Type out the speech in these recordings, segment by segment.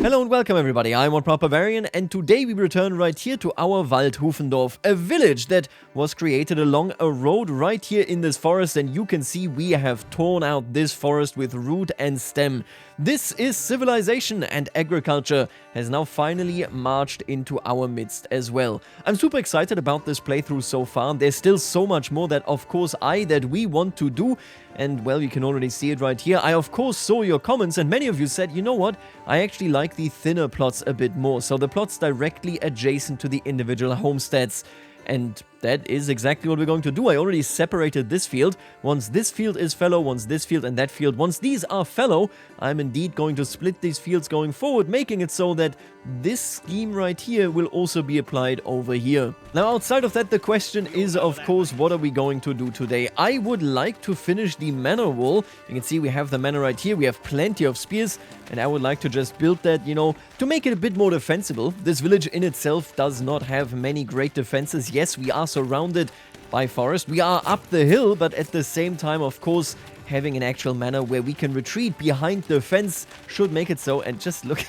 Hello and welcome everybody, I'm Barbarian, and today we return right here to our Waldhufendorf, a village that was created along a road right here in this forest, and you can see we have torn out this forest with root and stem. This is civilization, and agriculture has now finally marched into our midst as well. I'm super excited about this playthrough so far. There's still so much more that we want to do, and well, you can already see it right here. I of course saw your comments, and many of you said, you know what, I actually like the thinner plots a bit more, so the plots directly adjacent to the individual homesteads. And that is exactly what we're going to do. I already separated this field. Once this field is fallow, once this field and that field, once these are fallow, I'm indeed going to split these fields going forward, making it so that this scheme right here will also be applied over here. Now, outside of that, the question is, of course, what are we going to do today? I would like to finish the manor wall. You can see we have the manor right here. We have plenty of spears, and I would like to just build that, you know, to make it a bit more defensible. This village in itself does not have many great defenses. Yes, we are surrounded by forest. We are up the hill, but at the same time, of course, having an actual manor where we can retreat behind the fence should make it so. And just look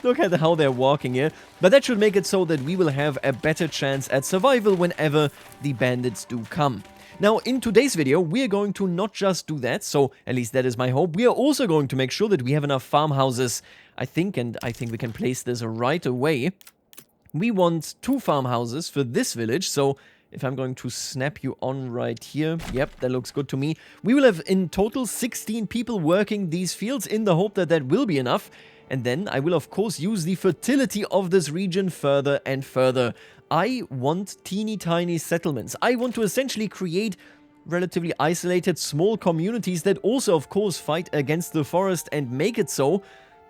look at how they're walking here. But that should make it so that we will have a better chance at survival whenever the bandits do come. Now, in today's video, we're going to not just do that, so at least that is my hope. We are also going to make sure that we have enough farmhouses. I think we can place this right away. We want 2 farmhouses for this village, so if I'm going to snap you on right here, yep, that looks good to me. We will have in total 16 people working these fields in the hope that that will be enough. And then I will of course use the fertility of this region further and further. I want teeny tiny settlements. I want to essentially create relatively isolated small communities that also of course fight against the forest and make it so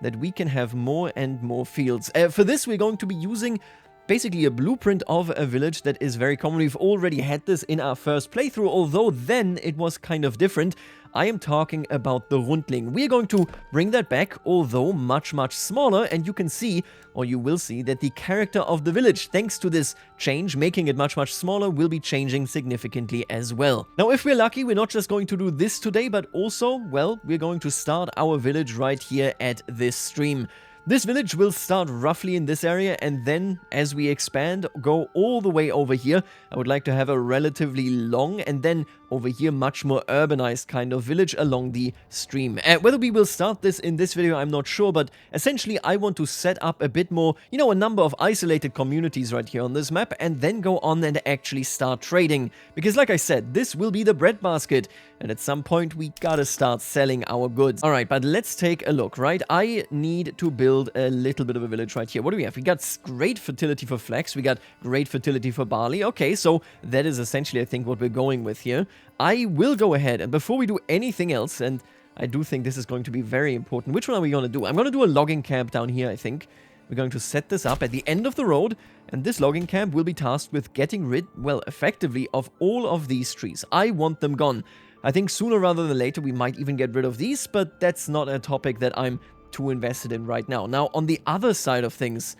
that we can have more and more fields. For this, we're going to be using basically a blueprint of a village that is very common. We've already had this in our first playthrough, although then it was kind of different. I am talking about the Rundling. We're going to bring that back, although much smaller, and you can see, or you will see, that the character of the village, thanks to this change, making it much smaller, will be changing significantly as well. Now, if we're lucky, we're not just going to do this today, but also, well, we're going to start our village right here at this stream. This village will start roughly in this area, and then as we expand, go all the way over here. I would like to have a relatively long, and then over here much more urbanized kind of village along the stream. Whether we will start this in this video, I'm not sure, but essentially I want to set up a bit more, you know, a number of isolated communities right here on this map, and then go on and actually start trading. Because like I said, this will be the breadbasket, and at some point we gotta start selling our goods. Alright, but let's take a look, right? I need to build a little bit of a village right here. What do we have? We got great fertility for flax, we got great fertility for barley. Okay, so that is essentially, I think, what we're going with here. I will go ahead, and before we do anything else, and I do think this is going to be very important, which one are we going to do? I'm going to do a logging camp down here, I think. We're going to set this up at the end of the road, and this logging camp will be tasked with getting rid, well, effectively, of all of these trees. I want them gone. I think sooner rather than later we might even get rid of these, but that's not a topic that I'm too invested in right now. Now, on the other side of things,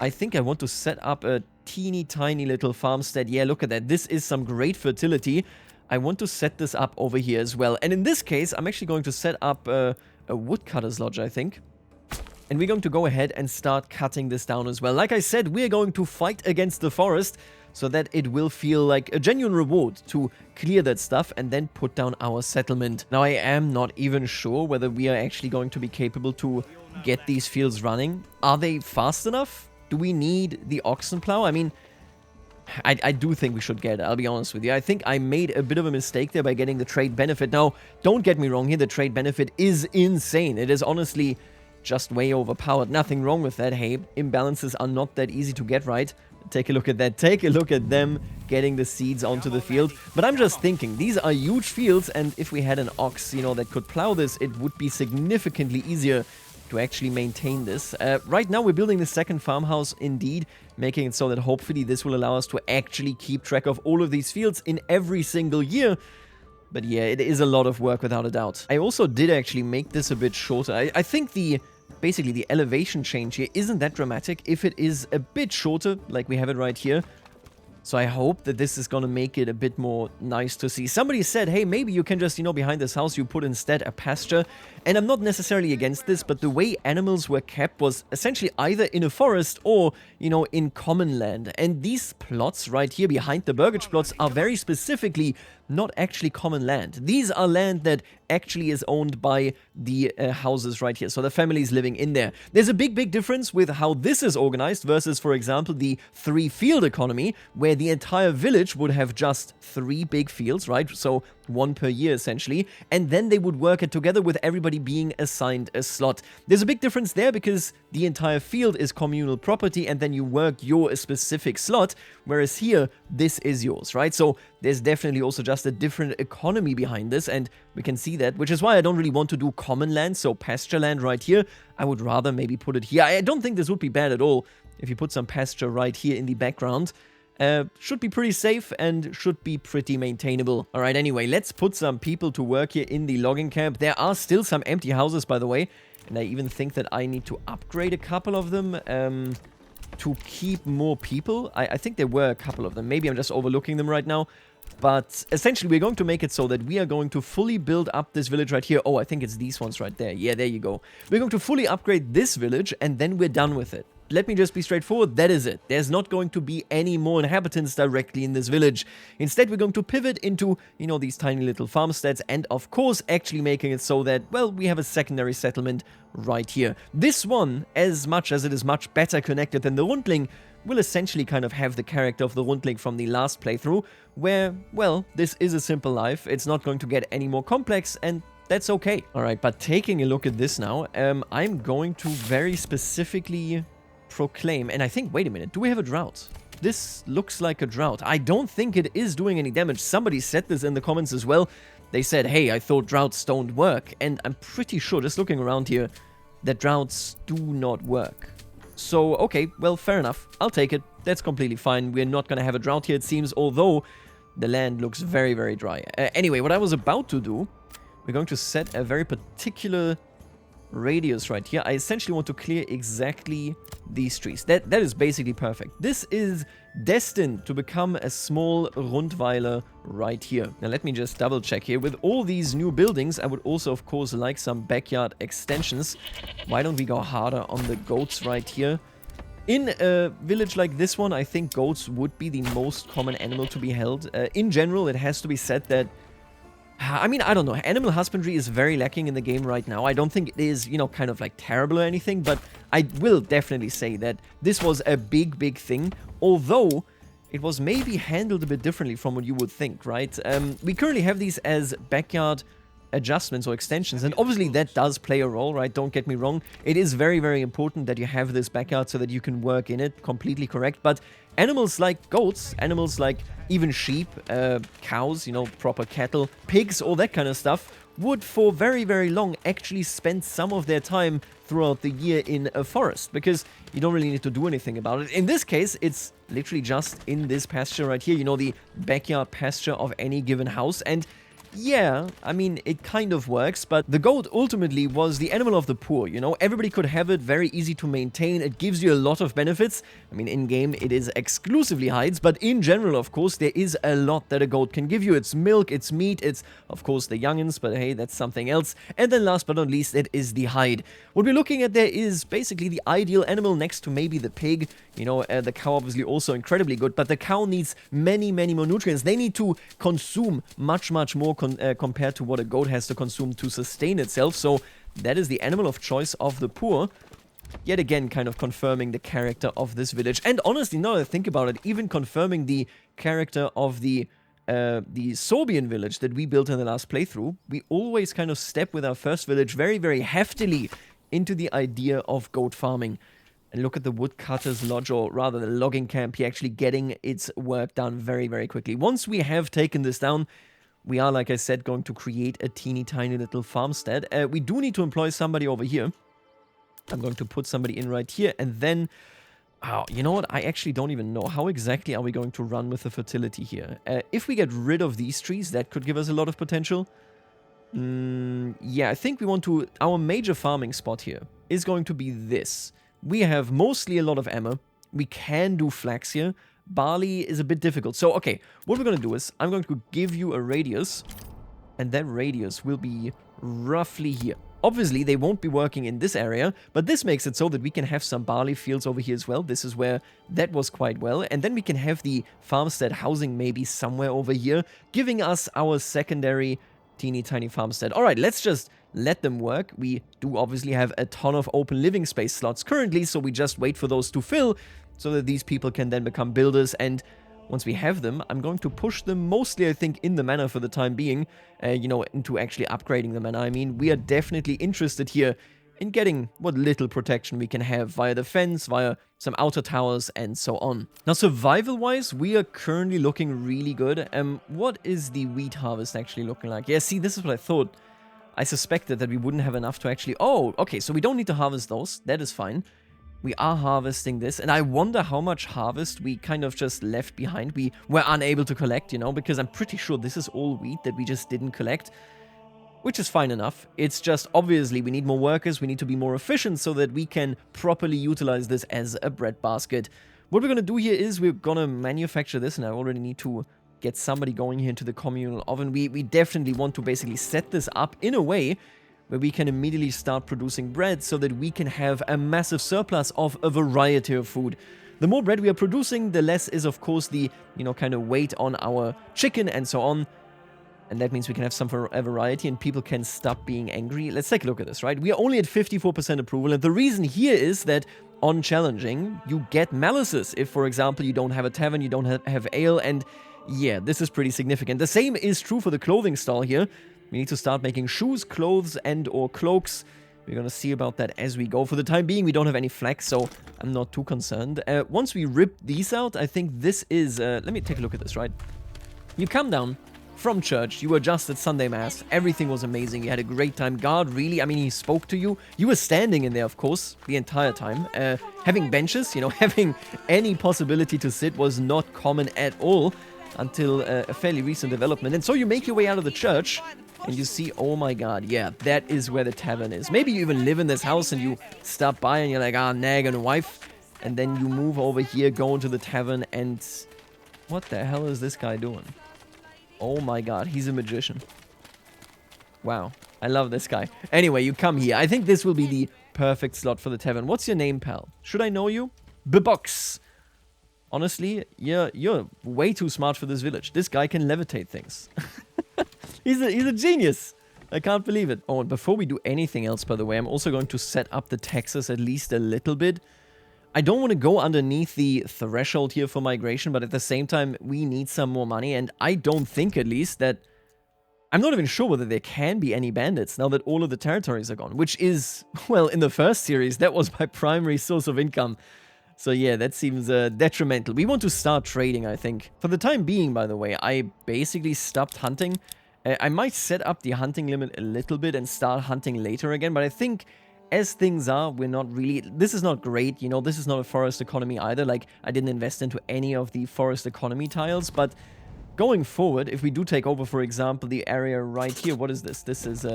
I think I want to set up a teeny tiny little farmstead. Yeah, look at that. This is some great fertility. I want to set this up over here as well. And in this case, I'm actually going to set up a woodcutter's lodge, I think. And we're going to go ahead and start cutting this down as well. Like I said, we're going to fight against the forest so that it will feel like a genuine reward to clear that stuff and then put down our settlement. Now, I am not even sure whether we are actually going to be capable to get these fields running. Are they fast enough? Do we need the oxen plow? I mean, I do think we should get it, I'll be honest with you. I think I made a bit of a mistake there by getting the trade benefit. Now, don't get me wrong here, the trade benefit is insane. It is honestly just way overpowered. Nothing wrong with that. Hey, imbalances are not that easy to get right. Take a look at that. Take a look at them getting the seeds onto the field. But I'm just thinking, these are huge fields, and if we had an ox, you know, that could plow this, it would be significantly easier to actually maintain this. Right now, we're building the second farmhouse, indeed, making it so that hopefully this will allow us to actually keep track of all of these fields in every single year. But yeah, it is a lot of work without a doubt. I also did actually make this a bit shorter. I think basically the elevation change here isn't that dramatic if it is a bit shorter, like we have it right here. So I hope that this is going to make it a bit more nice to see. Somebody said, hey, maybe you can just, you know, behind this house, you put instead a pasture. And I'm not necessarily against this, but the way animals were kept was essentially either in a forest or, you know, in common land. And these plots right here behind the burgage plots are very specifically not actually common land. These are land that actually is owned by the houses right here. So the families living in there. There's a big difference with how this is organized versus, for example, the 3-field economy, where the entire village would have just 3 big fields, right? So 1 per year essentially, and then they would work it together with everybody being assigned a slot. There's a big difference there because the entire field is communal property and then you work your specific slot, whereas here, this is yours, right? So there's definitely also just a different economy behind this, and we can see that, which is why I don't really want to do common land, so pasture land right here. I would rather maybe put it here. I don't think this would be bad at all if you put some pasture right here in the background. Should be pretty safe and should be pretty maintainable. Alright, anyway, let's put some people to work here in the logging camp. There are still some empty houses, by the way, and I even think that I need to upgrade a couple of them to keep more people. I think there were a couple of them. Maybe I'm just overlooking them right now. But essentially, we're going to make it so that we are going to fully build up this village right here. Oh, I think it's these ones right there. Yeah, there you go. We're going to fully upgrade this village, and then we're done with it. Let me just be straightforward, that is it. There's not going to be any more inhabitants directly in this village. Instead, we're going to pivot into, you know, these tiny little farmsteads and, of course, actually making it so that, well, we have a secondary settlement right here. This one, as much as it is much better connected than the Rundling, will essentially kind of have the character of the Rundling from the last playthrough, where, well, this is a simple life. It's not going to get any more complex, and that's okay. Alright, but taking a look at this now, I'm going to very specifically proclaim, and I think, wait a minute, do we have a drought? This looks like a drought. I don't think it is doing any damage. Somebody said this in the comments as well. They said, hey, I thought droughts don't work, and I'm pretty sure, just looking around here, that droughts do not work. So, okay, well, fair enough. I'll take it. That's completely fine. We're not gonna have a drought here, it seems, although the land looks very dry. Anyway, what I was about to do, we're going to set a very particular radius right here. I essentially want to clear exactly these trees. That is basically perfect. This is destined to become a small Rundweiler right here. Now let me just double check here. With all these new buildings, I would also of course like some backyard extensions. Why don't we go harder on the goats right here? In a village like this one, I think goats would be the most common animal to be held. In general, it has to be said that I mean, I don't know. Animal husbandry is very lacking in the game right now. I don't think it is, you know, kind of like terrible or anything, but I will definitely say that this was a big thing, although it was maybe handled a bit differently from what you would think, right? We currently have these as backyard adjustments or extensions, and obviously that does play a role, right? Don't get me wrong. It is very important that you have this backyard so that you can work in it, completely correct, but animals like goats, animals like even sheep, cows, you know, proper cattle, pigs, all that kind of stuff, would for very long actually spend some of their time throughout the year in a forest, because you don't really need to do anything about it. In this case, it's literally just in this pasture right here, you know, the backyard pasture of any given house, and yeah, I mean, it kind of works, but the goat ultimately was the animal of the poor, you know? Everybody could have it, very easy to maintain, it gives you a lot of benefits. I mean, in-game, it is exclusively hides, but in general, of course, there is a lot that a goat can give you. It's milk, it's meat, it's, of course, the youngins, but hey, that's something else. And then last but not least, it is the hide. What we're looking at there is basically the ideal animal next to maybe the pig. You know, the cow obviously also incredibly good, but the cow needs many more nutrients. They need to consume much more compared to what a goat has to consume to sustain itself. So that is the animal of choice of the poor. Yet again, kind of confirming the character of this village. And honestly, now that I think about it, even confirming the character of the Sorbian village that we built in the last playthrough. We always kind of step with our first village very heftily into the idea of goat farming. And look at the woodcutter's lodge, or rather the logging camp here, actually getting its work done very quickly. Once we have taken this down, we are, like I said, going to create a teeny tiny little farmstead. We do need to employ somebody over here. I'm going to put somebody in right here, and then... Oh, you know what? I actually don't even know. How exactly are we going to run with the fertility here? If we get rid of these trees, that could give us a lot of potential. Yeah, I think we want to... Our major farming spot here is going to be this. We have mostly a lot of emmer. We can do flax here, barley is a bit difficult. So, okay, what we're going to do is I'm going to give you a radius, and that radius will be roughly here. Obviously, they won't be working in this area, but this makes it so that we can have some barley fields over here as well. This is where that was quite well. And then we can have the farmstead housing maybe somewhere over here, giving us our secondary teeny tiny farmstead. All right, let's just let them work. We do obviously have a ton of open living space slots currently, so we just wait for those to fill so that these people can then become builders. And once we have them, I'm going to push them mostly, I think, in the manor for the time being, you know, into actually upgrading the manor. I mean, we are definitely interested here in getting what little protection we can have via the fence, via some outer towers, and so on. Now, survival-wise, we are currently looking really good. What is the wheat harvest actually looking like? Yeah, see, this is what I thought. I suspected that we wouldn't have enough to actually... Oh, okay, so we don't need to harvest those. That is fine. We are harvesting this, and I wonder how much harvest we kind of just left behind. We were unable to collect, you know, because I'm pretty sure this is all wheat that we just didn't collect, which is fine enough. It's just, obviously, we need more workers, we need to be more efficient so that we can properly utilize this as a breadbasket. What we're going to do here is we're going to manufacture this, and I already need to get somebody going here into the communal oven. We definitely want to basically set this up in a way where we can immediately start producing bread so that we can have a massive surplus of a variety of food. The more bread we are producing, the less is, of course, the, you know, kind of weight on our chicken and so on. And that means we can have some variety and people can stop being angry. Let's take a look at this, right? We are only at 54% approval. And the reason here is that on challenging, you get malices. If, for example, you don't have a tavern, you don't have ale, and yeah, this is pretty significant. The same is true for the clothing stall here. We need to start making shoes, clothes, and or cloaks. We're going to see about that as we go. For the time being, we don't have any flax, so I'm not too concerned. Once we rip these out, I think this is... let me take a look at this, right? You come down from church, you were just at Sunday Mass, everything was amazing, you had a great time. God, really, I mean, he spoke to you. You were standing in there, of course, the entire time. Having benches, you know, having any possibility to sit was not common at all until a fairly recent development. And so you make your way out of the church, and you see, oh my god, yeah, that is where the tavern is. Maybe you even live in this house and you stop by and you're like, ah, nag and a wife. And then you move over here, go into the tavern, and what the hell is this guy doing? Oh my god, he's a magician. Wow, I love this guy. Anyway, you come here. I think this will be the perfect slot for the tavern. What's your name, pal? Should I know you? Bebox. Honestly, you're way too smart for this village. This guy can levitate things. He's a genius. I can't believe it. Oh, and before we do anything else, by the way, I'm also going to set up the taxes at least a little bit. I don't want to go underneath the threshold here for migration, but at the same time, we need some more money, and I don't think, at least, that... I'm not even sure whether there can be any bandits now that all of the territories are gone, which is, well, in the first series, that was my primary source of income. So yeah, that seems detrimental. We want to start trading, I think. For the time being, by the way, I basically stopped hunting. I might set up the hunting limit a little bit and start hunting later again, but I think as things are, we're not really... This is not great, you know, this is not a forest economy either. Like, I didn't invest into any of the forest economy tiles, but going forward, if we do take over, for example, the area right here, what is this? This is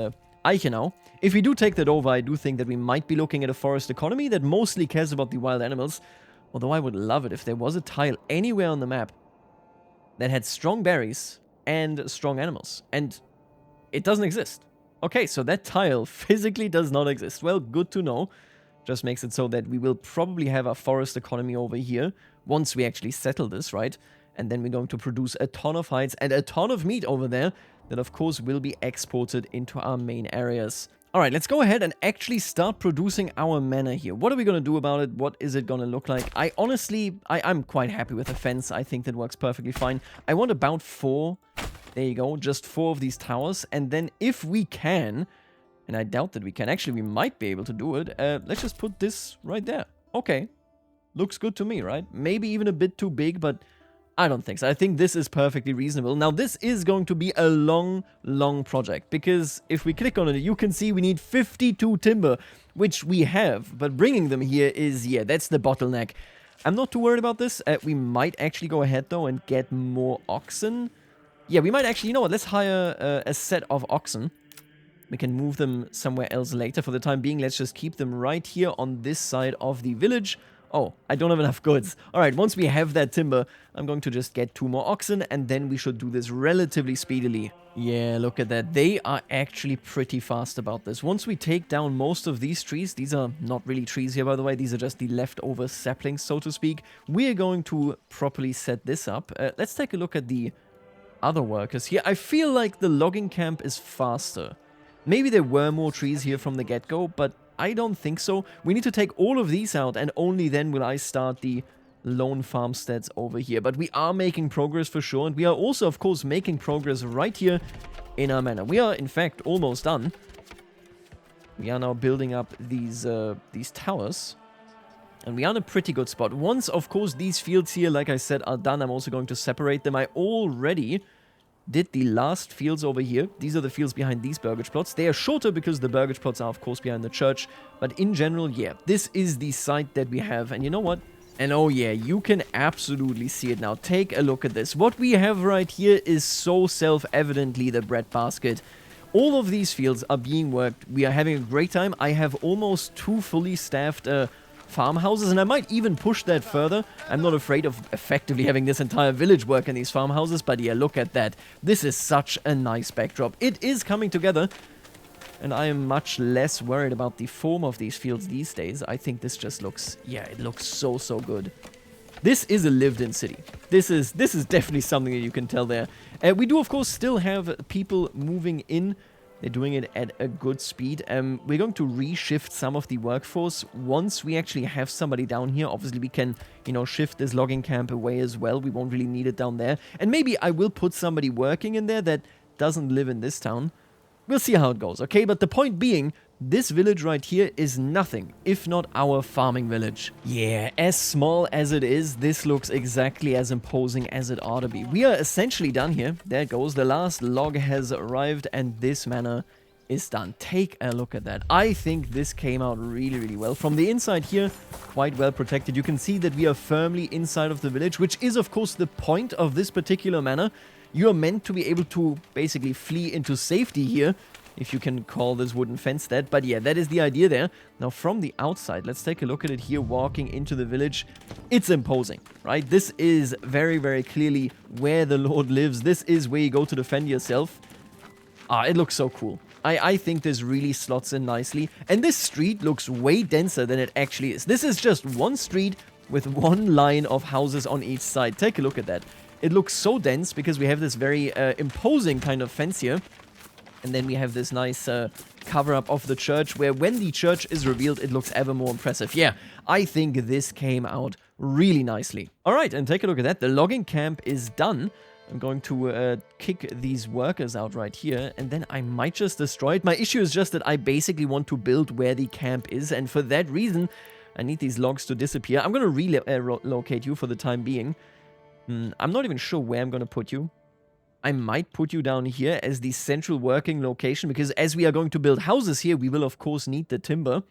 Eichenau. If we do take that over, I do think that we might be looking at a forest economy that mostly cares about the wild animals, although I would love it if there was a tile anywhere on the map that had strong berries and strong animals, and it doesn't exist. Okay, so that tile physically does not exist. Well, good to know. Just makes it so that we will probably have a forest economy over here once we actually settle this, right? And then we're going to produce a ton of hides and a ton of meat over there that, of course, will be exported into our main areas. All right, let's go ahead and actually start producing our manor here. What are we going to do about it? What is it going to look like? I'm quite happy with the fence. I think that works perfectly fine. I want about 4, there you go, just 4 of these towers. And then if we can, and I doubt that we can, actually we might be able to do it. Let's just put this right there. Okay, looks good to me, right? Maybe even a bit too big, but I don't think so. I think this is perfectly reasonable. Now, this is going to be a long, long project, because if we click on it, you can see we need 52 timber, which we have, but bringing them here is, yeah, that's the bottleneck. I'm not too worried about this. We might actually go ahead, though, and get more oxen. Yeah, we might actually, you know what, let's hire a set of oxen. We can move them somewhere else later. For the time being, let's just keep them right here on this side of the village. Oh, I don't have enough goods. Alright, once we have that timber, I'm going to just get 2 more oxen, and then we should do this relatively speedily. Yeah, look at that. They are actually pretty fast about this. Once we take down most of these trees, these are not really trees here, by the way, these are just the leftover saplings, so to speak. We are going to properly set this up. Let's take a look at the other workers here. I feel like the logging camp is faster. Maybe there were more trees here from the get-go, but I don't think so. We need to take all of these out, and only then will I start the lone farmsteads over here. But we are making progress for sure, and we are also, of course, making progress right here in our manor. We are, in fact, almost done. We are now building up these towers, and we are in a pretty good spot. Once, of course, these fields here, like I said, are done, I'm also going to separate them. I already did the last fields over here. These are the fields behind these burgage plots. They are shorter because the burgage plots are, of course, behind the church. But in general, yeah, this is the site that we have. And you know what? And oh yeah, you can absolutely see it now. Take a look at this. What we have right here is so self-evidently the breadbasket. All of these fields are being worked. We are having a great time. I have almost 2 fully staffed farmhouses, and I might even push that further. I'm not afraid of effectively having this entire village work in these farmhouses, but yeah, look at that. This is such a nice backdrop. It is coming together, and I am much less worried about the form of these fields these days. I think this just looks, yeah, it looks so, so good. This is a lived-in city. This is definitely something that you can tell there. We do, of course, still have people moving in. They're doing it at a good speed. We're going to reshift some of the workforce. Once we actually have somebody down here, obviously we can, you know, shift this logging camp away as well. We won't really need it down there. And maybe I will put somebody working in there that doesn't live in this town. We'll see how it goes, okay? But the point being, this village right here is nothing if not our farming village. Yeah, as small as it is, this looks exactly as imposing as it ought to be. We are essentially done here. There it goes. The last log has arrived, and this manor is done. Take a look at that. I think this came out really, really well. From the inside here, quite well protected. You can see that we are firmly inside of the village, which is, of course, the point of this particular manor. You are meant to be able to basically flee into safety here, if you can call this wooden fence that. But yeah, that is the idea there. Now, from the outside, let's take a look at it here, walking into the village. It's imposing, right? This is very, very clearly where the Lord lives. This is where you go to defend yourself. It looks so cool. I think this really slots in nicely. And this street looks way denser than it actually is. This is just one street with one line of houses on each side. Take a look at that. It looks so dense because we have this very imposing kind of fence here. And then we have this nice cover-up of the church, where when the church is revealed, it looks ever more impressive. Yeah, I think this came out really nicely. All right, and take a look at that. The logging camp is done. I'm going to kick these workers out right here, and then I might just destroy it. My issue is just that I basically want to build where the camp is, and for that reason, I need these logs to disappear. I'm going to relocate you for the time being. I'm not even sure where I'm going to put you. I might put you down here as the central working location, because as we are going to build houses here, we will, of course, need the timber.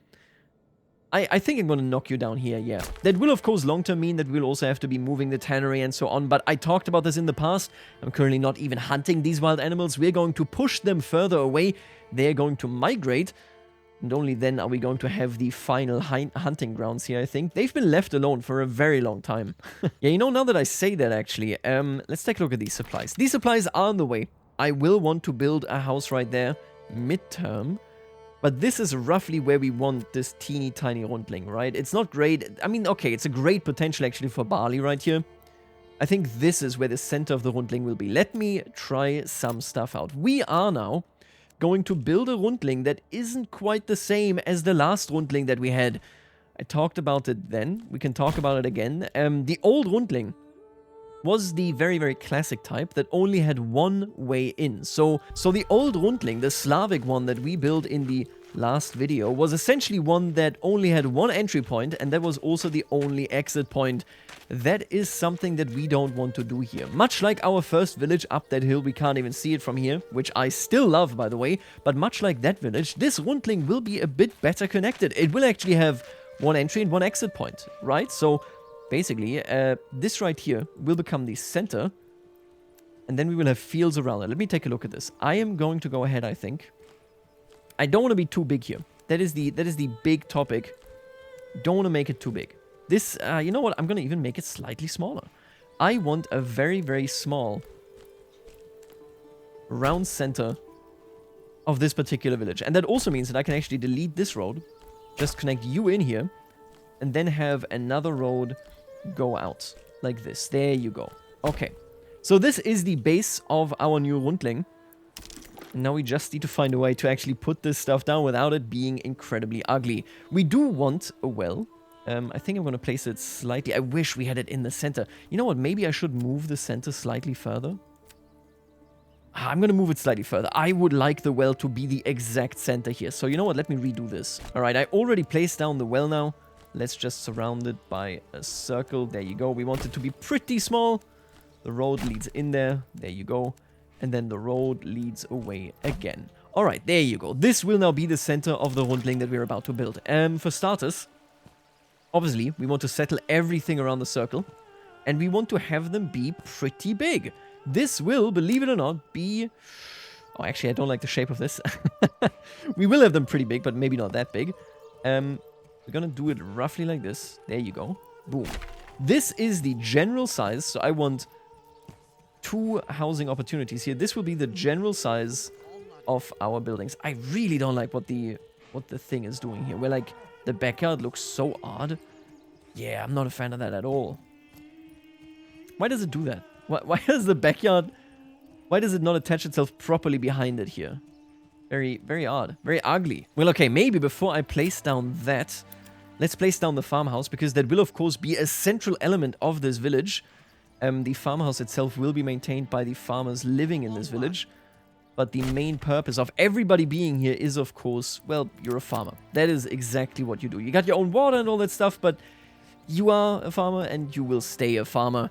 I think I'm going to knock you down here, yeah. That will, of course, long-term mean that we'll also have to be moving the tannery and so on, but I talked about this in the past. I'm currently not even hunting these wild animals. We're going to push them further away. They're going to migrate, and only then are we going to have the final hunting grounds here, I think. They've been left alone for a very long time. Yeah, you know, now that I say that, actually, let's take a look at these supplies. These supplies are on the way. I will want to build a house right there, midterm. But this is roughly where we want this teeny tiny rundling, right? It's not great. I mean, okay, it's a great potential, actually, for barley right here. I think this is where the center of the rundling will be. Let me try some stuff out. We are now going to build a rundling that isn't quite the same as the last rundling that we had. I talked about it then. We can talk about it again. The old rundling was the very, very classic type that only had one way in. So the old rundling, the Slavic one that we built in the last video, was essentially one that only had one entry point, and that was also the only exit point. That is something that we don't want to do here. Much like our first village up that hill, we can't even see it from here, which I still love, by the way, but much like that village, this rundling will be a bit better connected. It will actually have one entry and one exit point, right? So basically, this right here will become the center, and then we will have fields around it. Let me take a look at this. I am going to go ahead, I think. I don't want to be too big here. That is the big topic. Don't want to make it too big. This, you know what? I'm going to even make it slightly smaller. I want a very, very small round center of this particular village. And that also means that I can actually delete this road, just connect you in here, and then have another road go out like this. There you go. Okay. So this is the base of our new Rundling. Now we just need to find a way to actually put this stuff down without it being incredibly ugly. We do want a well. I think I'm going to place it slightly. I wish we had it in the center. You know what? Maybe I should move the center slightly further. I'm going to move it slightly further. I would like the well to be the exact center here. So you know what? Let me redo this. All right, I already placed down the well now. Let's just surround it by a circle. There you go. We want it to be pretty small. The road leads in there. There you go. And then the road leads away again. All right, there you go. This will now be the center of the Rundling that we're about to build. For starters, obviously, we want to settle everything around the circle. And we want to have them be pretty big. This will, believe it or not, be... Oh, actually, I don't like the shape of this. We will have them pretty big, but maybe not that big. We're gonna do it roughly like this. There you go. Boom. This is the general size, so I want 2 housing opportunities here. This will be the general size of our buildings. I really don't like what the thing is doing here. Where, like, the backyard looks so odd. Yeah, I'm not a fan of that at all. Why does it do that? Why does the backyard... Why does it not attach itself properly behind it here? Very, very odd. Very ugly. Well, okay, maybe before I place down that, let's place down the farmhouse, because that will, of course, be a central element of this village. The farmhouse itself will be maintained by the farmers living in this village. But the main purpose of everybody being here is, of course, well, you're a farmer. That is exactly what you do. You got your own water and all that stuff, but you are a farmer and you will stay a farmer.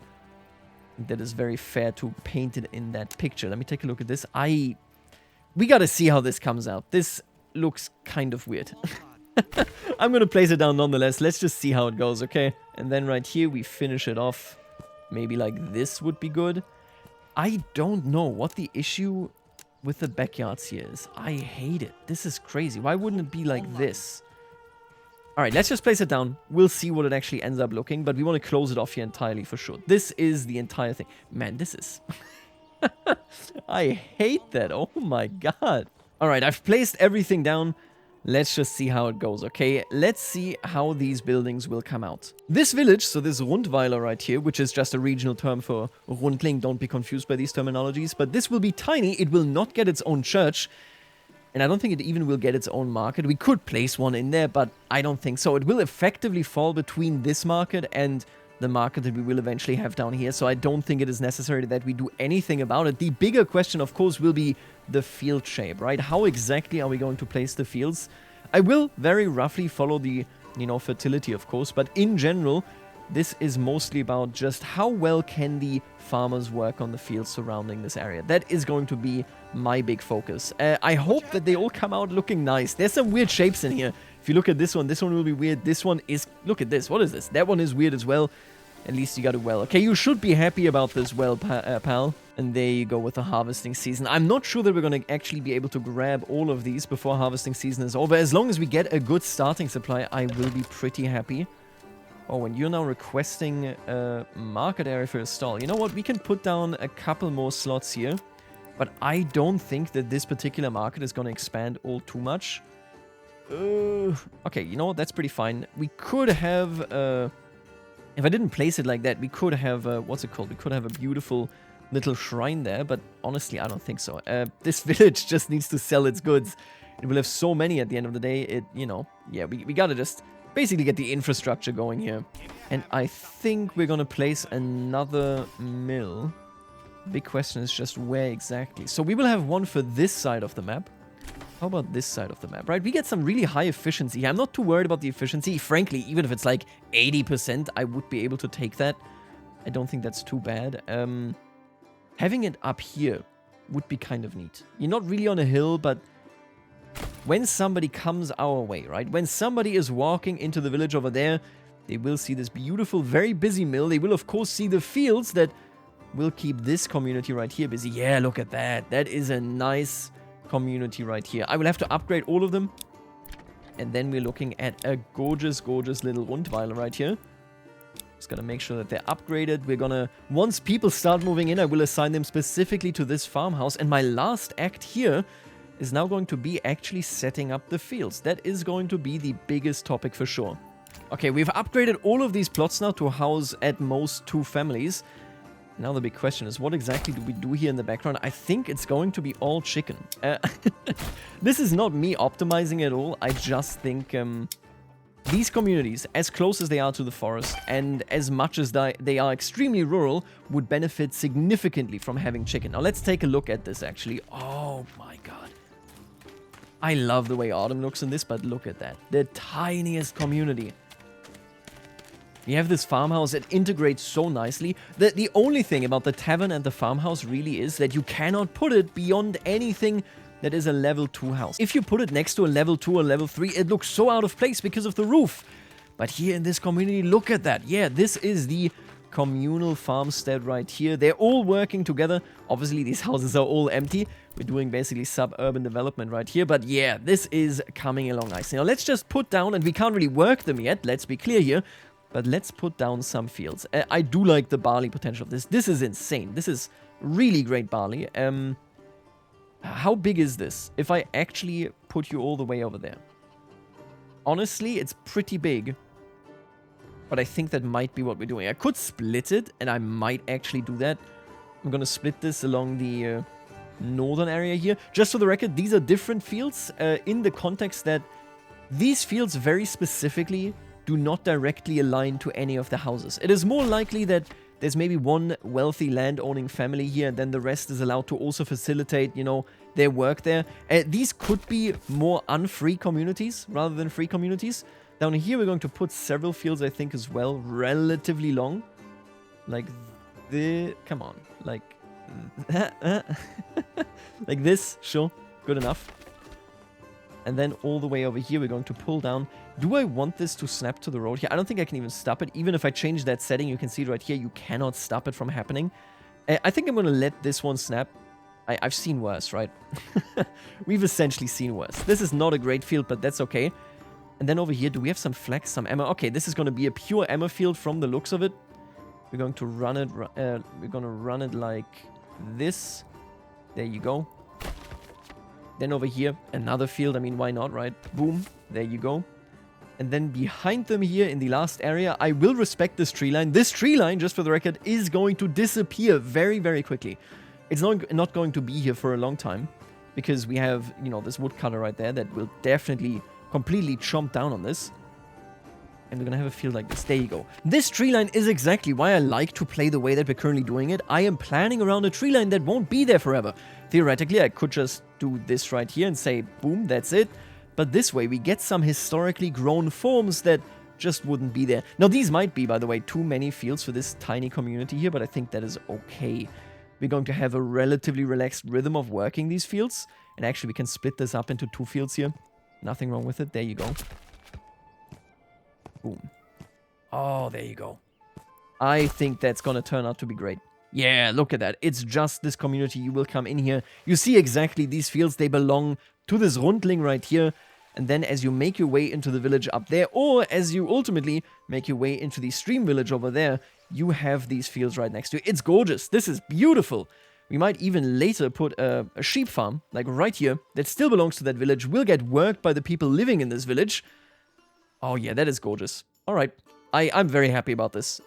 That is very fair to paint it in that picture. Let me take a look at this. We gotta see how this comes out. This looks kind of weird. I'm gonna place it down nonetheless. Let's just see how it goes, okay? And then right here, we finish it off. Maybe like this would be good. I don't know what the issue with the backyards here is. I hate it. This is crazy. Why wouldn't it be like this? Alright, let's just place it down. We'll see what it actually ends up looking, but we want to close it off here entirely for sure. This is the entire thing. Man, this is... I hate that. Oh my god. Alright, I've placed everything down. Let's just see how it goes, okay? Let's see how these buildings will come out. This village, so this Rundweiler right here, which is just a regional term for Rundling, don't be confused by these terminologies, but this will be tiny. It will not get its own church. And I don't think it even will get its own market. We could place one in there, but I don't think so. It will effectively fall between this market and the market that we will eventually have down here. So I don't think it is necessary that we do anything about it. The bigger question, of course, will be the field shape, right? How exactly are we going to place the fields? I will very roughly follow the, fertility, of course. But in general, this is mostly about just how well can the farmers work on the fields surrounding this area. That is going to be my big focus. I hope that they all come out looking nice. There's some weird shapes in here. If you look at this one will be weird. This one is... Look at this. What is this? That one is weird as well. At least you got a well. Okay, you should be happy about this well, pal. And there you go with the harvesting season. I'm not sure that we're going to actually be able to grab all of these before harvesting season is over. As long as we get a good starting supply, I will be pretty happy. Oh, and you're now requesting a market area for a stall. You know what? We can put down a couple more slots here. But I don't think that this particular market is going to expand all too much. Okay, you know what? That's pretty fine. We could have... if I didn't place it like that, we could have... what's it called? We could have a beautiful little shrine there. But honestly, I don't think so. This village just needs to sell its goods. It will have so many at the end of the day. Yeah, we gotta just... basically get the infrastructure going here. And I think we're gonna place another mill. Big question is just where exactly. So we will have one for this side of the map. How about this side of the map, right? We get some really high efficiency here. I'm not too worried about the efficiency. Frankly, even if it's like 80%, I would be able to take that. I don't think that's too bad. Having it up here would be kind of neat. You're not really on a hill, but... when somebody comes our way, right? When somebody is walking into the village over there, they will see this beautiful, very busy mill. They will, of course, see the fields that will keep this community right here busy. Yeah, look at that. That is a nice community right here. I will have to upgrade all of them. And then we're looking at a gorgeous, gorgeous little Rundweiler right here. Just gotta make sure that they're upgraded. We're gonna, once people start moving in, I will assign them specifically to this farmhouse. And my last act here is now going to be actually setting up the fields. That is going to be the biggest topic for sure. Okay, we've upgraded all of these plots now to house at most 2 families. Now the big question is, what exactly do we do here in the background? I think it's going to be all chicken. This is not me optimizing at all. I just think these communities, as close as they are to the forest and as much as they are extremely rural, would benefit significantly from having chicken. Now let's take a look at this actually. Oh my god. I love the way autumn looks in this, but look at that. The tiniest community. You have this farmhouse that integrates so nicely. The only thing about the tavern and the farmhouse really is that you cannot put it beyond anything that is a level 2 house. If you put it next to a level 2 or level 3, it looks so out of place because of the roof. But here in this community, look at that. Yeah, this is the communal farmstead right here. They're all working together. Obviously, these houses are all empty. We're doing basically suburban development right here. But yeah, this is coming along nicely. Now, let's just put down, and we can't really work them yet. Let's be clear here. But let's put down some fields. I do like the barley potential of this. This is insane. This is really great barley. How big is this? If I actually put you all the way over there. Honestly, it's pretty big. But I think that might be what we're doing. I could split it, and I might actually do that. I'm going to split this along the northern area here. Just for the record, these are different fields in the context that these fields very specifically do not directly align to any of the houses. It is more likely that there's maybe one wealthy land-owning family here, and then the rest is allowed to also facilitate, you know, their work there. These could be more unfree communities rather than free communities. Down here, we're going to put several fields, I think, as well, relatively long. Like the... Come on. Like... like this. Sure. Good enough. And then all the way over here, we're going to pull down. Do I want this to snap to the road here? I don't think I can even stop it. Even if I change that setting, you can see right here, you cannot stop it from happening. I think I'm going to let this one snap. I've seen worse, right? We've essentially seen worse. This is not a great field, but that's okay. And then over here, do we have some flax, some emmer? Okay, this is going to be a pure emmer field from the looks of it. We're going to run it. We're going to run it like this. There you go. Then over here, another field. I mean, why not, right? Boom. There you go. And then behind them here in the last area, I will respect this tree line. This tree line, just for the record, is going to disappear very, very quickly. It's not going to be here for a long time because we have, you know, this woodcutter right there that will definitely completely chomp down on this. And we're going to have a field like this. There you go. This tree line is exactly why I like to play the way that we're currently doing it. I am planning around a tree line that won't be there forever. Theoretically, I could just do this right here and say, boom, that's it. But this way, we get some historically grown forms that just wouldn't be there. Now, these might be, by the way, too many fields for this tiny community here, but I think that is okay. We're going to have a relatively relaxed rhythm of working these fields. And actually, we can split this up into 2 fields here. Nothing wrong with it. There you go. Boom. Oh, there you go. I think that's going to turn out to be great. Yeah, look at that. It's just this community. You will come in here. You see exactly these fields. They belong to this Rundling right here. And then as you make your way into the village up there, or as you ultimately make your way into the stream village over there, you have these fields right next to you. It's gorgeous. This is beautiful. We might even later put a sheep farm, like right here, that still belongs to that village, will get worked by the people living in this village. Oh yeah, that is gorgeous. All right. I'm very happy about this.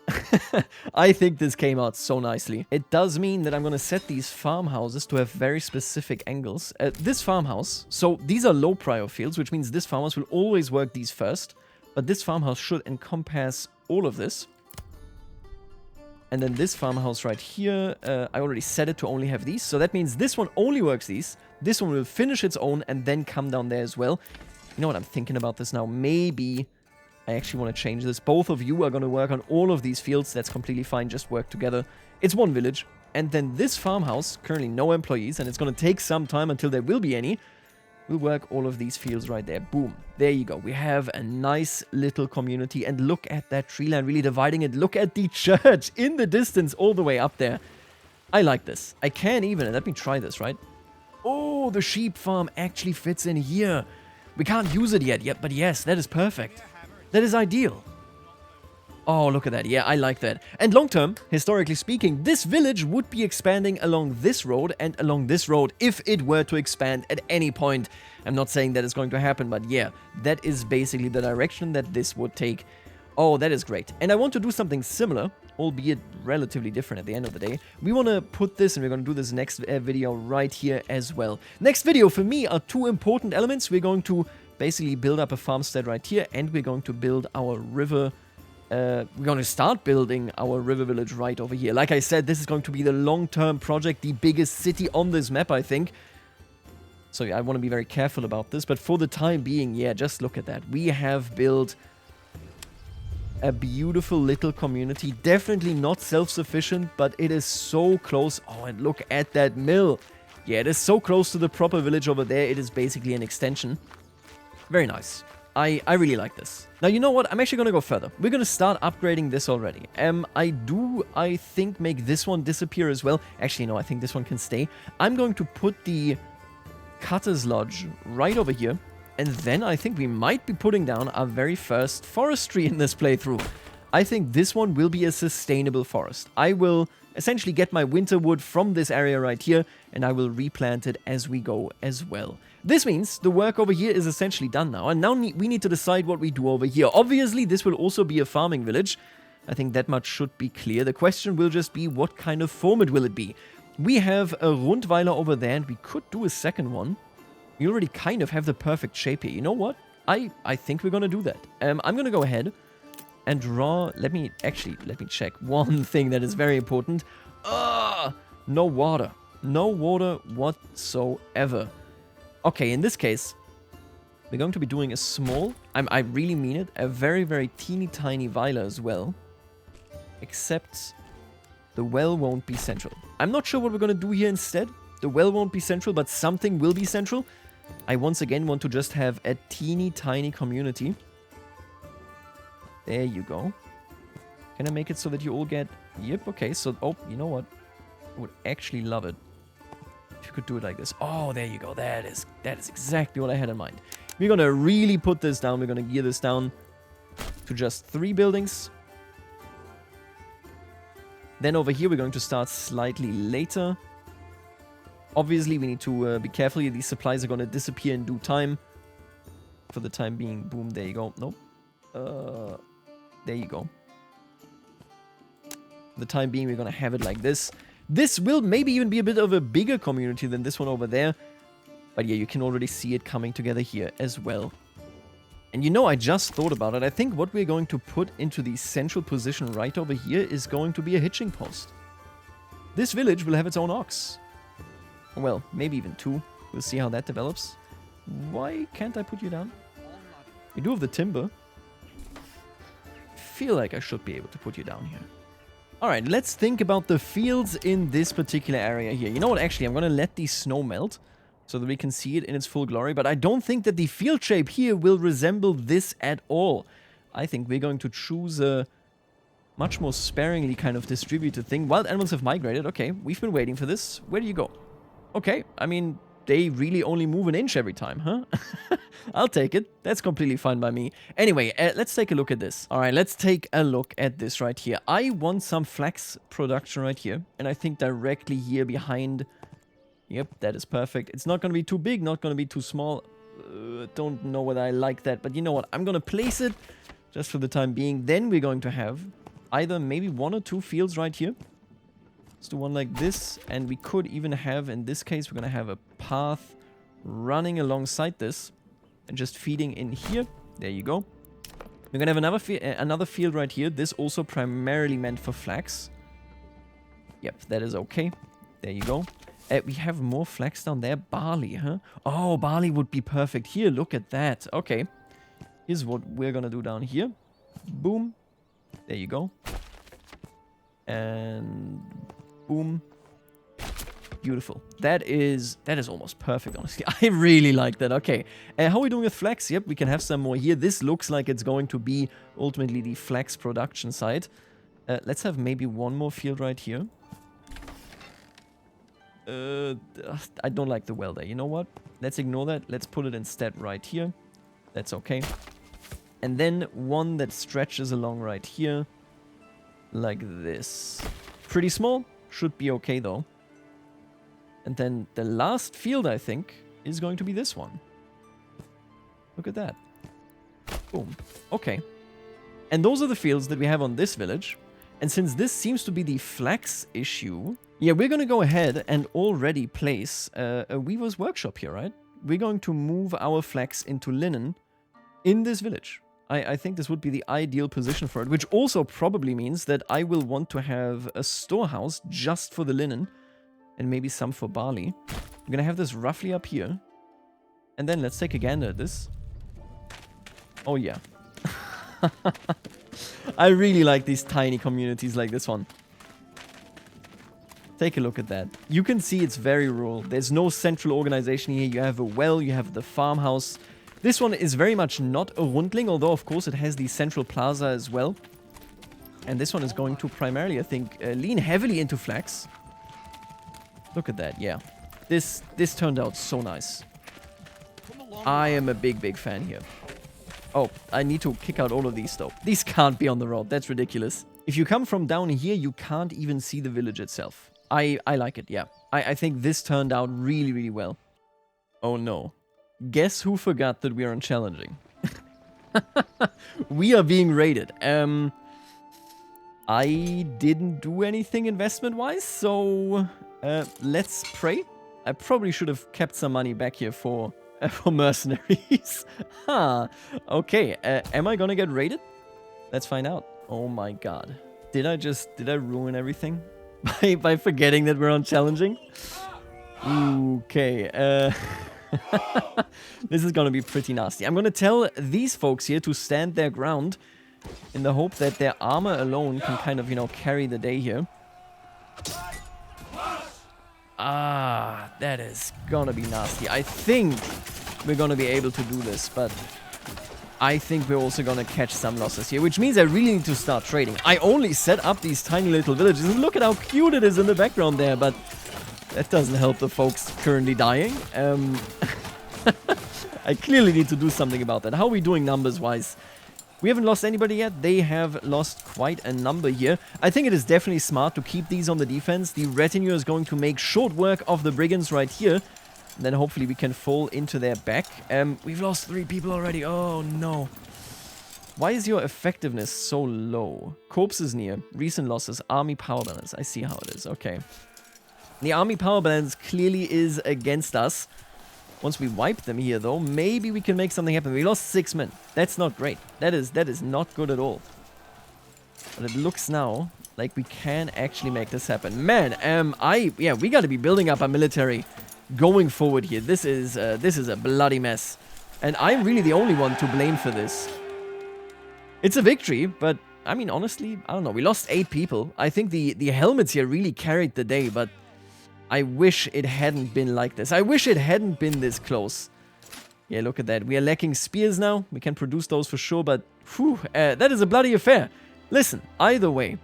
I think this came out so nicely. It does mean that I'm going to set these farmhouses to have very specific angles. This farmhouse, so these are low prior fields, which means this farmhouse will always work these first. But this farmhouse should encompass all of this. And then this farmhouse right here, I already set it to only have these. So that means this one only works these. This one will finish its own and then come down there as well. You know what, I'm thinking about this now. Maybe I actually want to change this. Both of you are going to work on all of these fields. That's completely fine. Just work together. It's one village. And then this farmhouse, currently no employees, and it's going to take some time until there will be any, will work all of these fields right there. Boom. There you go. We have a nice little community. And look at that tree line really dividing it. Look at the church in the distance all the way up there. I like this. I can even, let me try this, right? Oh, the sheep farm actually fits in here. We can't use it yet, but yes, that is perfect. That is ideal. Oh, look at that. Yeah, I like that. And long term, historically speaking, this village would be expanding along this road and along this road if it were to expand at any point. I'm not saying that it's going to happen, but yeah, that is basically the direction that this would take. Oh, that is great. And I want to do something similar, albeit relatively different at the end of the day. We want to put this, and we're going to do this next video right here as well. Next video for me are two important elements. We're going to basically build up a farmstead right here, and we're going to build our river. We're going to start building our river village right over here. Like I said, this is going to be the long-term project, the biggest city on this map, I think. So yeah, I want to be very careful about this. But for the time being, yeah, just look at that. We have built a beautiful little community. Definitely not self-sufficient, but it is so close. Oh, and look at that mill. Yeah, it is so close to the proper village over there. It is basically an extension. Very nice. I really like this. Now, you know what? I'm actually going to go further. We're going to start upgrading this already. I think, make this one disappear as well. Actually, no, I think this one can stay. I'm going to put the Cutter's Lodge right over here. And then I think we might be putting down our very first forestry in this playthrough. I think this one will be a sustainable forest. I will essentially get my winter wood from this area right here, and I will replant it as we go as well. This means the work over here is essentially done now, and now we need to decide what we do over here. Obviously, this will also be a farming village. I think that much should be clear. The question will just be, what kind of format will it be? We have a Rundweiler over there, and we could do a second one. We already kind of have the perfect shape here. You know what? I think we're going to do that. I'm going to go ahead and draw... Let me check one thing that is very important. No water. No water whatsoever. Okay, in this case, we're going to be doing a small... I really mean it. A very, very teeny tiny Weiler as well. Except the well won't be central. I'm not sure what we're going to do here instead. The well won't be central, but something will be central. I once again want to just have a teeny tiny community. There you go. Can I make it so that you all get... Yep, okay, so... Oh, you know what? I would actually love it if you could do it like this. Oh, there you go. That is exactly what I had in mind. We're going to really put this down. We're going to gear this down to just 3 buildings. Then over here, we're going to start slightly later. Obviously, we need to be careful here. These supplies are going to disappear in due time. For the time being, boom, there you go. Nope. There you go. For the time being, we're going to have it like this. This will maybe even be a bit of a bigger community than this one over there. But yeah, you can already see it coming together here as well. And you know, I just thought about it. I think what we're going to put into the central position right over here is going to be a hitching post. This village will have its own ox. Well, maybe even 2. We'll see how that develops. Why can't I put you down? We do have the timber. I feel like I should be able to put you down here. Alright, let's think about the fields in this particular area here. You know what, actually, I'm going to let the snow melt so that we can see it in its full glory. But I don't think that the field shape here will resemble this at all. I think we're going to choose a much more sparingly kind of distributed thing. Wild animals have migrated. Okay, we've been waiting for this. Where do you go? Okay, I mean, they really only move an inch every time, huh? I'll take it. That's completely fine by me. Anyway, let's take a look at this. All right, let's take a look at this right here. I want some flax production right here. And I think directly here behind... Yep, that is perfect. It's not going to be too big, not going to be too small. Don't know whether I like that. But you know what? I'm going to place it just for the time being. Then we're going to have either maybe 1 or 2 fields right here. Let's do one like this, and we could even have, in this case, we're going to have a path running alongside this and just feeding in here. There you go. We're going to have another field right here. This also primarily meant for flax. Yep, that is okay. There you go. We have more flax down there. Barley, huh? Oh, barley would be perfect. Here, look at that. Okay. Here's what we're going to do down here. Boom. There you go. And... boom. Beautiful. That is almost perfect, honestly. I really like that. Okay. How are we doing with flax? Yep, we can have some more here. This looks like it's going to be ultimately the flax production side. Let's have maybe 1 more field right here. I don't like the well there. You know what? Let's ignore that. Let's put it instead right here. That's okay. And then 1 that stretches along right here. like this. Pretty small. Should be okay, though. And then the last field, I think, is going to be this one. Look at that. Boom. Okay. And those are the fields that we have on this village. And since this seems to be the flax issue, yeah, we're going to go ahead and already place a weaver's workshop here, right? We're going to move our flax into linen in this village. I think this would be the ideal position for it, which also probably means that I will want to have a storehouse just for the linen and maybe some for barley. I'm going to have this roughly up here. And then let's take a gander at this. Oh, yeah. I really like these tiny communities like this one. Take a look at that. You can see it's very rural. There's no central organization here. You have a well, you have the farmhouse. This one is very much not a Rundling, although of course it has the central plaza as well. And this one is going to primarily, I think, lean heavily into flax. Look at that, yeah. This turned out so nice. I am a big fan here. Oh, I need to kick out all of these though. These can't be on the road. That's ridiculous. If you come from down here, you can't even see the village itself. I like it, yeah. I think this turned out really well. Oh no. Guess who forgot that we are on challenging? We are being raided. I didn't do anything investment-wise, so let's pray. I probably should have kept some money back here for mercenaries. Huh. Okay, am I gonna get raided? Let's find out. Oh my god. Did I ruin everything? by forgetting that we're on challenging? Okay, this is gonna be pretty nasty. I'm gonna tell these folks here to stand their ground in the hope that their armor alone can kind of, you know, carry the day here. Ah, that is gonna be nasty. I think we're gonna be able to do this, but I think we're also gonna catch some losses here, which means I really need to start trading. I only set up these tiny little villages, and look at how cute it is in the background there, but that doesn't help the folks currently dying. I clearly need to do something about that. How are we doing numbers-wise? We haven't lost anybody yet. They have lost quite a number here. I think it is definitely smart to keep these on the defense. The retinue is going to make short work of the brigands right here. And then hopefully we can fall into their back. We've lost 3 people already. Oh, no. Why is your effectiveness so low? Corpses near. Recent losses. Army power balance. I see how it is. Okay. The army power balance clearly is against us. Once we wipe them here, though, maybe we can make something happen. We lost 6 men. That's not great. That is not good at all. But it looks now like we can actually make this happen. Man, yeah, we got to be building up our military going forward here. This is a bloody mess. And I'm really the only one to blame for this. It's a victory, but, I mean, honestly, I don't know. We lost 8 people. I think the helmets here really carried the day, but I wish it hadn't been like this. I wish it hadn't been this close. Yeah, look at that. We are lacking spears now. We can produce those for sure, but whew, that is a bloody affair. Listen, either way,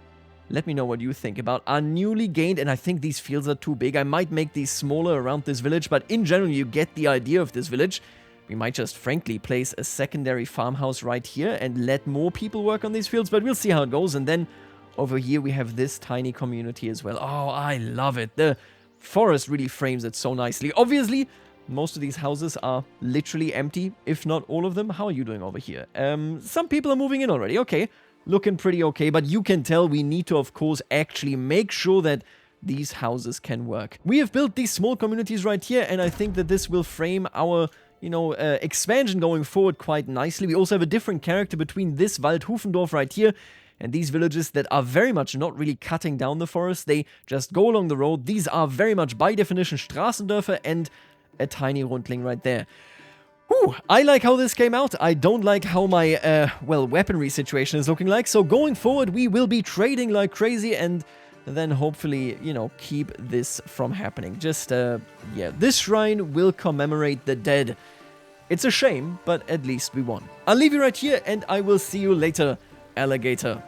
let me know what you think about our newly gained, and I think these fields are too big. I might make these smaller around this village, but in general, you get the idea of this village. We might just, frankly, place a secondary farmhouse right here and let more people work on these fields, but we'll see how it goes. And then over here, we have this tiny community as well. Oh, I love it. The forest really frames it so nicely. Obviously, most of these houses are literally empty, if not all of them. How are you doing over here? Some people are moving in already. Okay, looking pretty okay, but you can tell we need to, of course, actually make sure that these houses can work. We have built these small communities right here, and I think that this will frame our, you know, expansion going forward quite nicely. We also have a different character between this Waldhufendorf right here and these villages that are very much not really cutting down the forest. They just go along the road. These are very much, by definition, Straßendörfer and a tiny Rundling right there. Whew, I like how this came out. I don't like how my, well, weaponry situation is looking like. So going forward, we will be trading like crazy and then hopefully, you know, keep this from happening. Just, yeah, this shrine will commemorate the dead. It's a shame, but at least we won. I'll leave you right here and I will see you later, alligator.